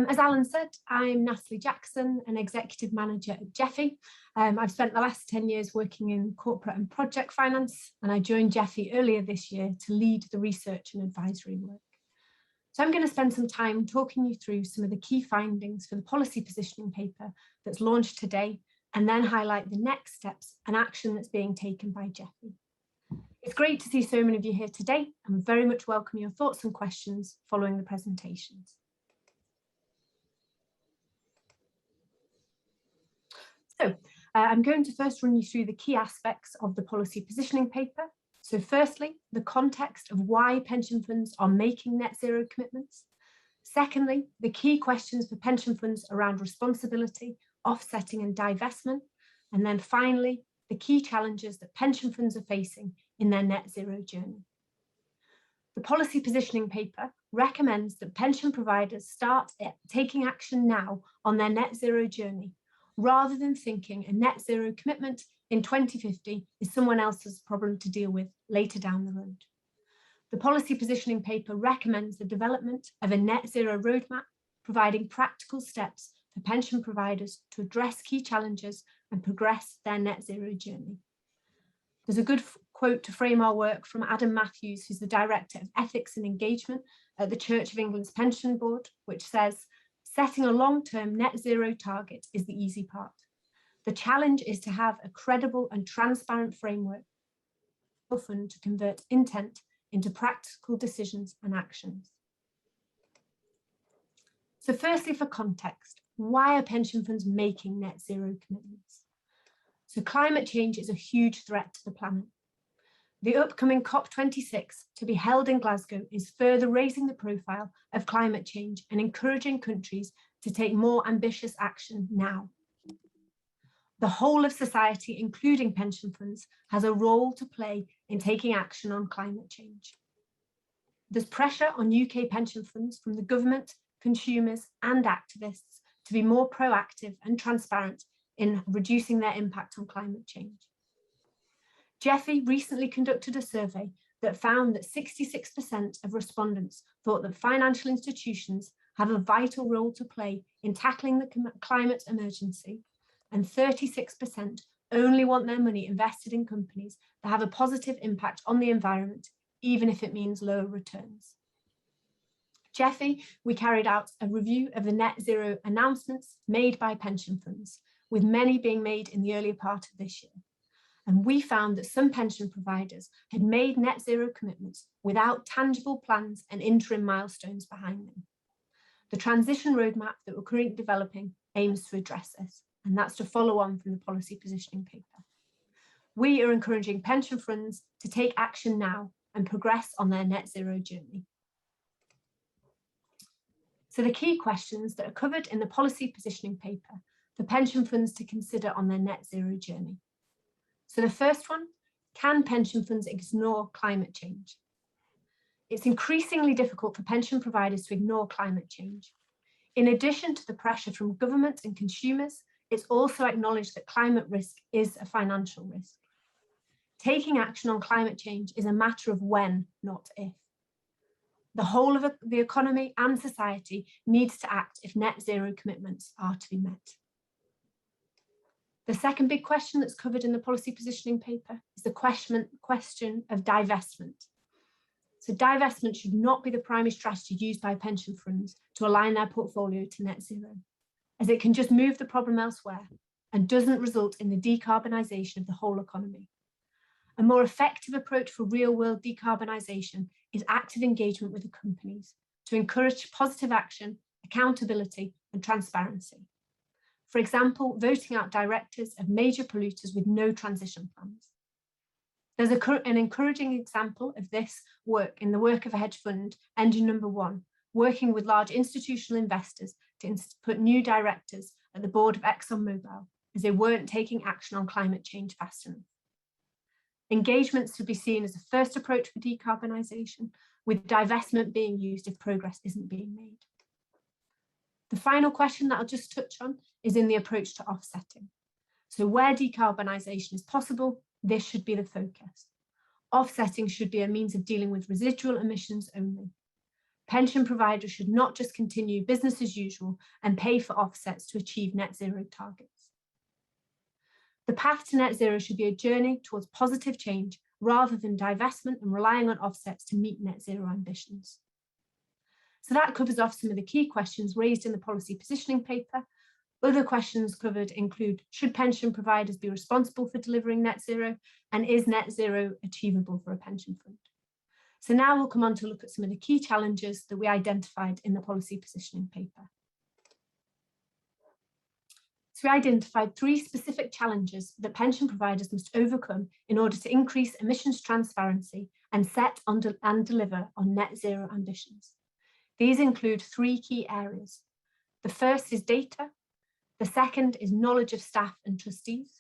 As Alan said, I'm Natalie Jackson, an executive manager at GEFI. I've spent the last 10 years working in corporate and project finance, and I joined GEFI earlier this year to lead the research and advisory work. So I'm going to spend some time talking you through some of the key findings for the policy positioning paper that's launched today, and then highlight the next steps and action that's being taken by GEFI. It's great to see so many of you here today, and we very much welcome your thoughts and questions following the presentations. So I'm going to first run you through the key aspects of the policy positioning paper. So firstly, the context of why pension funds are making net zero commitments. Secondly, the key questions for pension funds around responsibility, offsetting and divestment. And then finally, the key challenges that pension funds are facing in their net zero journey. The policy positioning paper recommends that pension providers start taking action now on their net zero journey, rather than thinking a net zero commitment in 2050 is someone else's problem to deal with later down the road. The policy positioning paper recommends the development of a net zero roadmap, providing practical steps for pension providers to address key challenges and progress their net zero journey. There's a good quote to frame our work from Adam Matthews, who's the Director of Ethics and Engagement at the Church of England's Pension Board, which says, "Setting a long-term net zero target is the easy part. The challenge is to have a credible and transparent framework often to convert intent into practical decisions and actions." So firstly, for context, why are pension funds making net zero commitments? So climate change is a huge threat to the planet. The upcoming COP26 to be held in Glasgow is further raising the profile of climate change and encouraging countries to take more ambitious action now. The whole of society, including pension funds, has a role to play in taking action on climate change. There's pressure on UK pension funds from the government, consumers and activists to be more proactive and transparent in reducing their impact on climate change. GEFI recently conducted a survey that found that 66% of respondents thought that financial institutions have a vital role to play in tackling the climate emergency, and 36% only want their money invested in companies that have a positive impact on the environment, even if it means lower returns. GEFI, we carried out a review of the net zero announcements made by pension funds, with many being made in the earlier part of this year. And we found that some pension providers had made net zero commitments without tangible plans and interim milestones behind them. The transition roadmap that we're currently developing aims to address this, and that's to follow on from the policy positioning paper. We are encouraging pension funds to take action now and progress on their net zero journey. So the key questions that are covered in the policy positioning paper for pension funds to consider on their net zero journey. So the first one, can pension funds ignore climate change? It's increasingly difficult for pension providers to ignore climate change. In addition to the pressure from government and consumers, it's also acknowledged that climate risk is a financial risk. Taking action on climate change is a matter of when, not if. The whole of the economy and society needs to act if net zero commitments are to be met. The second big question that's covered in the policy positioning paper is the question of divestment. So divestment should not be the primary strategy used by pension funds to align their portfolio to net zero, as it can just move the problem elsewhere and doesn't result in the decarbonisation of the whole economy. A more effective approach for real-world decarbonisation is active engagement with the companies to encourage positive action, accountability and transparency. For example, voting out directors of major polluters with no transition plans. There's an encouraging example of this work in the work of a hedge fund, Engine Number 1, working with large institutional investors to put new directors at the board of ExxonMobil, as they weren't taking action on climate change fast enough. Engagements should be seen as a first approach for decarbonisation, with divestment being used if progress isn't being made. The final question that I'll just touch on is in the approach to offsetting. So where decarbonisation is possible, this should be the focus. Offsetting should be a means of dealing with residual emissions only. pension providers should not just continue business as usual and pay for offsets to achieve net zero targets. The path to net zero should be a journey towards positive change rather than divestment and relying on offsets to meet net zero ambitions. So that covers off some of the key questions raised in the policy positioning paper. Other questions covered include, should pension providers be responsible for delivering net zero, and is net zero achievable for a pension fund? So now we'll come on to look at some of the key challenges that we identified in the policy positioning paper. So we identified 3 specific challenges that pension providers must overcome in order to increase emissions transparency and set on and deliver on net zero ambitions. These include 3 key areas. The first is data. The second is knowledge of staff and trustees.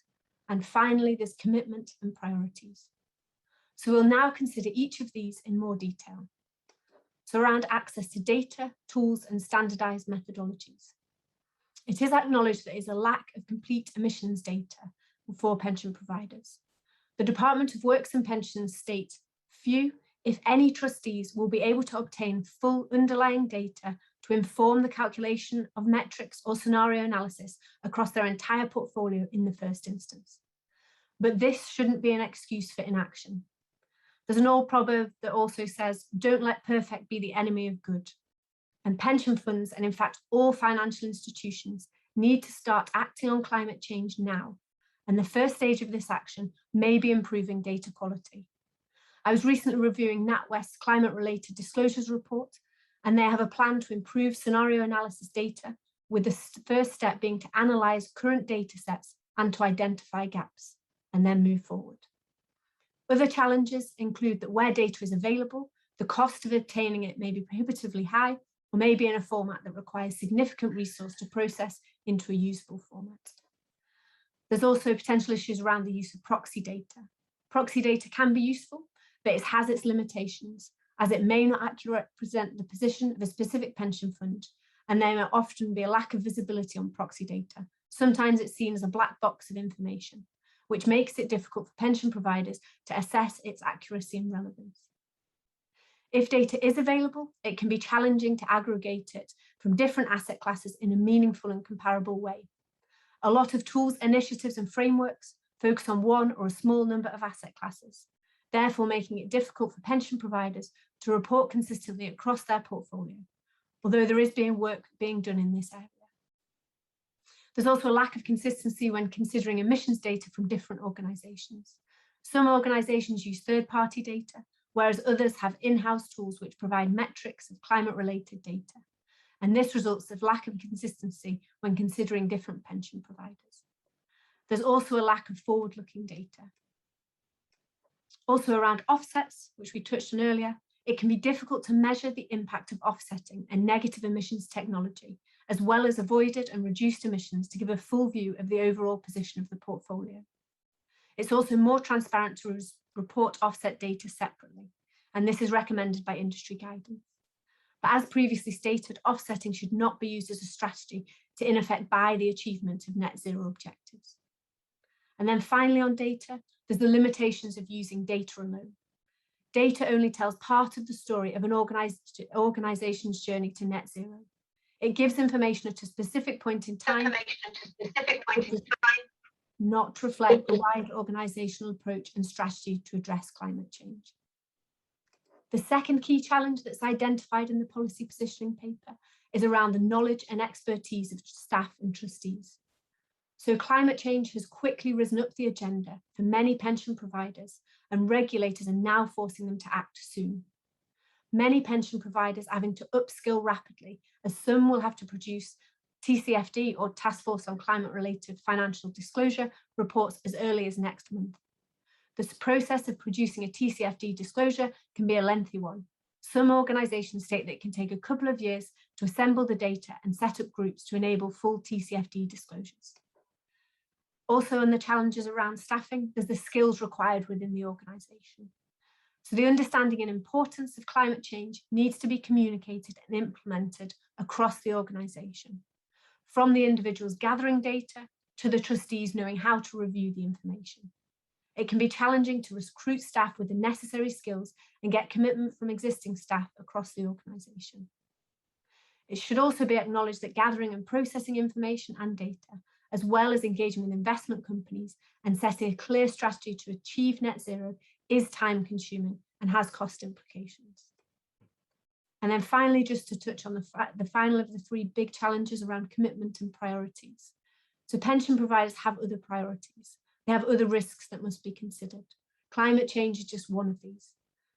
And finally, there's commitment and priorities. So we'll now consider each of these in more detail. So around access to data, tools, and standardized methodologies. It is acknowledged that there is a lack of complete emissions data for pension providers. The Department of Works and Pensions states few, if any, trustees will be able to obtain full underlying data to inform the calculation of metrics or scenario analysis across their entire portfolio in the first instance. But this shouldn't be an excuse for inaction. There's an old proverb that also says, don't let perfect be the enemy of good. And pension funds, and in fact all financial institutions, need to start acting on climate change now. And the first stage of this action may be improving data quality. I was recently reviewing NatWest's climate-related disclosures report, and they have a plan to improve scenario analysis data, with the first step being to analyse current data sets and to identify gaps, and then move forward. Other challenges include that where data is available, the cost of obtaining it may be prohibitively high, or may be in a format that requires significant resource to process into a usable format. There's also potential issues around the use of proxy data. Proxy data can be useful, but it has its limitations, as it may not accurately represent the position of a specific pension fund, and there may often be a lack of visibility on proxy data. Sometimes it's seen as a black box of information, which makes it difficult for pension providers to assess its accuracy and relevance. If data is available, it can be challenging to aggregate it from different asset classes in a meaningful and comparable way. A lot of tools, initiatives, and frameworks focus on one or a small number of asset classes, therefore making it difficult for pension providers to report consistently across their portfolio, although there is work being done in this area. There's also a lack of consistency when considering emissions data from different organisations. Some organisations use third-party data, whereas others have in-house tools which provide metrics of climate-related data. And this results in lack of consistency when considering different pension providers. There's also a lack of forward-looking data. Also around offsets, which we touched on earlier, it can be difficult to measure the impact of offsetting and negative emissions technology, as well as avoided and reduced emissions to give a full view of the overall position of the portfolio. It's also more transparent to report offset data separately, and this is recommended by industry guidance. But as previously stated, offsetting should not be used as a strategy to in effect buy the achievement of net zero objectives. And then finally on data, there's the limitations of using data alone. Data only tells part of the story of an organisation's journey to net zero. It gives information at a specific point in time, not reflect the wider organisational approach and strategy to address climate change. The second key challenge that's identified in the policy positioning paper is around the knowledge and expertise of staff and trustees. So climate change has quickly risen up the agenda for many pension providers, and regulators are now forcing them to act soon. Many pension providers are having to upskill rapidly, as some will have to produce TCFD or Task Force on Climate-Related Financial Disclosure reports as early as next month. This process of producing a TCFD disclosure can be a lengthy one. Some organisations state that it can take a couple of years to assemble the data and set up groups to enable full TCFD disclosures. Also, in the challenges around staffing, there's the skills required within the organisation. So the understanding and importance of climate change needs to be communicated and implemented across the organisation, from the individuals gathering data to the trustees knowing how to review the information. It can be challenging to recruit staff with the necessary skills and get commitment from existing staff across the organisation. It should also be acknowledged that gathering and processing information and data, as well as engaging with investment companies and setting a clear strategy to achieve net zero, is time consuming and has cost implications. And then finally, just to touch on the final of the three big challenges around commitment and priorities. So pension providers have other priorities. They have other risks that must be considered. Climate change is just one of these.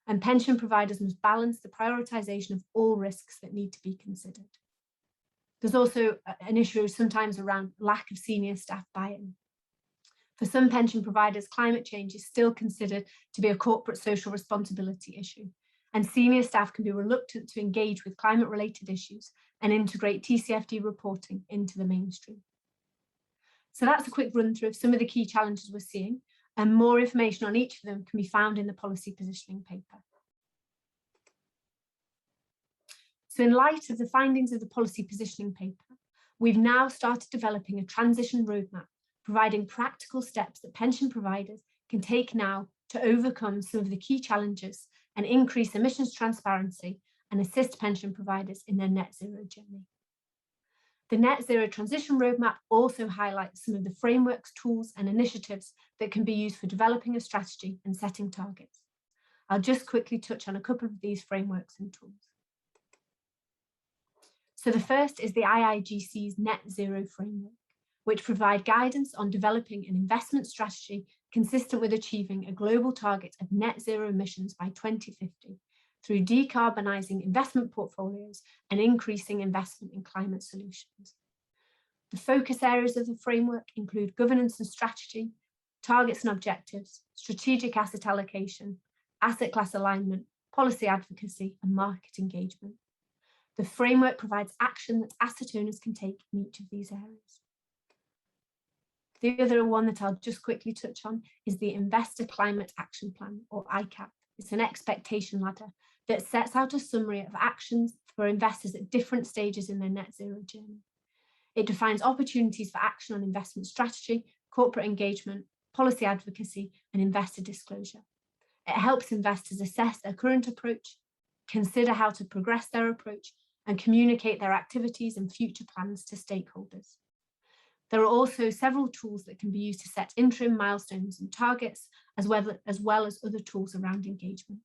And pension providers must balance the prioritisation of all risks that need to be considered. There's also an issue sometimes around lack of senior staff buy-in. For some pension providers, climate change is still considered to be a corporate social responsibility issue, and senior staff can be reluctant to engage with climate-related issues and integrate TCFD reporting into the mainstream. So that's a quick run through of some of the key challenges we're seeing, and more information on each of them can be found in the policy positioning paper. So in light of the findings of the policy positioning paper, we've now started developing a transition roadmap, providing practical steps that pension providers can take now to overcome some of the key challenges and increase emissions transparency and assist pension providers in their net zero journey. The Net Zero Transition Roadmap also highlights some of the frameworks, tools and initiatives that can be used for developing a strategy and setting targets. I'll just quickly touch on a couple of these frameworks and tools. So the first is the IIGC's Net Zero Framework, which provide guidance on developing an investment strategy consistent with achieving a global target of net zero emissions by 2050 through decarbonising investment portfolios and increasing investment in climate solutions. The focus areas of the framework include governance and strategy, targets and objectives, strategic asset allocation, asset class alignment, policy advocacy, and market engagement. The framework provides action that asset owners can take in each of these areas. The other one that I'll just quickly touch on is the Investor Climate Action Plan, or ICAP. It's an expectation ladder that sets out a summary of actions for investors at different stages in their net zero journey. It defines opportunities for action on investment strategy, corporate engagement, policy advocacy, and investor disclosure. It helps investors assess their current approach, consider how to progress their approach, and communicate their activities and future plans to stakeholders. There are also several tools that can be used to set interim milestones and targets, as well as other tools around engagement.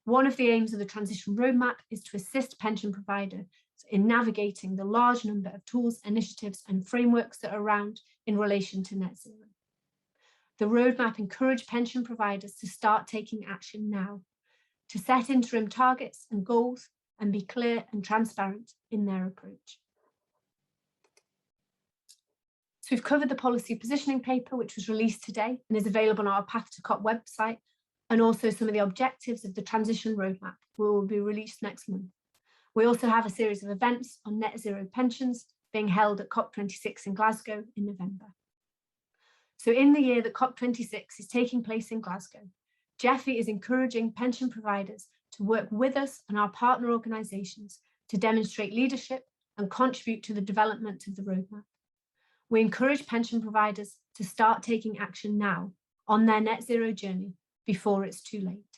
One of the aims of the transition roadmap is to assist pension providers in navigating the large number of tools, initiatives, and frameworks that are around in relation to net zero. The roadmap encourages pension providers to start taking action now, to set interim targets and goals, and be clear and transparent in their approach. So we've covered the policy positioning paper, which was released today and is available on our Path to COP website, and also some of the objectives of the transition roadmap will be released next month. We also have a series of events on net zero pensions being held at COP26 in Glasgow in November. So in the year that COP26 is taking place in Glasgow, GEFI is encouraging pension providers to work with us and our partner organisations to demonstrate leadership and contribute to the development of the roadmap. We encourage pension providers to start taking action now on their net zero journey before it's too late.